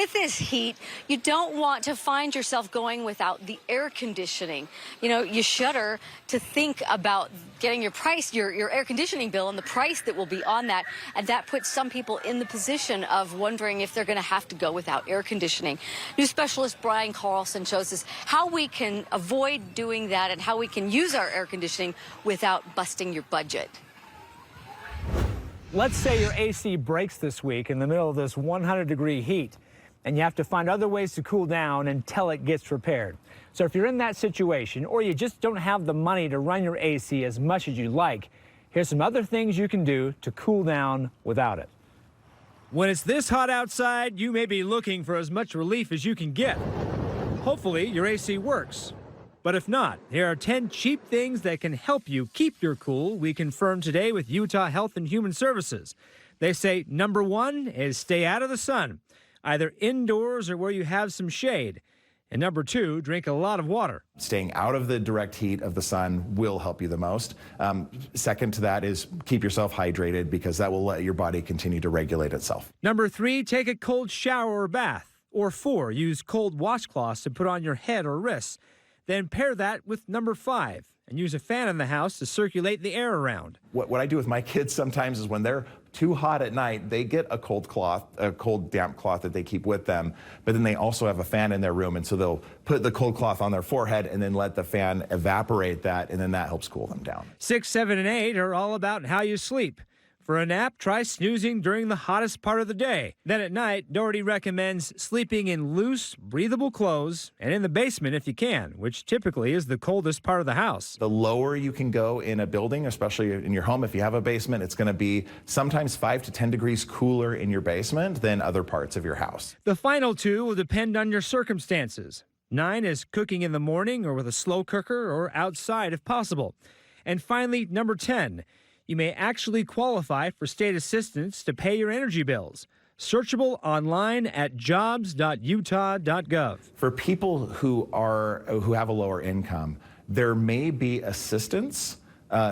with this heat, you don't want to find yourself going without the air conditioning. You know, you shudder to think about getting your air conditioning bill and the price that will be on that. And that puts some people in the position of wondering if they're going to have to go without air conditioning. News specialist Brian Carlson shows us how we can avoid doing that and how we can use our air conditioning without busting your budget. Let's say your AC breaks this week in the middle of this 100-degree heat, and you have to find other ways to cool down until it gets repaired. So if you're in that situation, or you just don't have the money to run your AC as much as you like, here's some other things you can do to cool down without it. When it's this hot outside, you may be looking for as much relief as you can get. Hopefully, your AC works. But if not, here are 10 cheap things that can help you keep your cool, we confirmed today with Utah Health and Human Services. They say number 1 is stay out of the sun, either indoors or where you have some shade. And number 2, drink a lot of water. Staying out of the direct heat of the sun will help you the most. Second to that is keep yourself hydrated, because that will let your body continue to regulate itself. Number 3, take a cold shower or bath. Or 4, use cold washcloths to put on your head or wrists. Then pair that with number 5 and use a fan in the house to circulate the air around. What I do with my kids sometimes is when they're too hot at night, they get a cold damp cloth that they keep with them, but then they also have a fan in their room, and so they'll put the cold cloth on their forehead and then let the fan evaporate that, and then that helps cool them down. 6, 7, and 8 are all about how you sleep. For a nap, try snoozing during the hottest part of the day. Then at night, Doherty recommends sleeping in loose, breathable clothes and in the basement if you can, which typically is the coldest part of the house. The lower you can go in a building, especially in your home, if you have a basement, it's going to be sometimes 5 to 10 degrees cooler in your basement than other parts of your house. The final 2 will depend on your circumstances. 9 is cooking in the morning or with a slow cooker or outside if possible. And finally, number 10. You may actually qualify for state assistance to pay your energy bills. Searchable online at jobs.utah.gov. For people who have a lower income, there may be assistance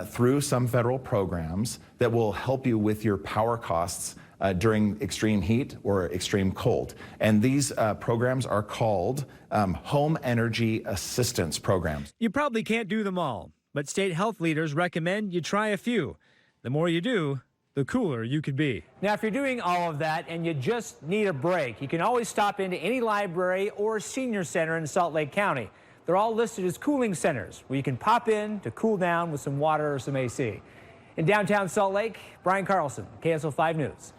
through some federal programs that will help you with your power costs during extreme heat or extreme cold. And these programs are called Home Energy Assistance Programs. You probably can't do them all, but state health leaders recommend you try a few. The more you do, the cooler you could be. Now, if you're doing all of that and you just need a break, you can always stop into any library or senior center in Salt Lake County. They're all listed as cooling centers where you can pop in to cool down with some water or some AC. In downtown Salt Lake, Brian Carlson, KSL 5 News.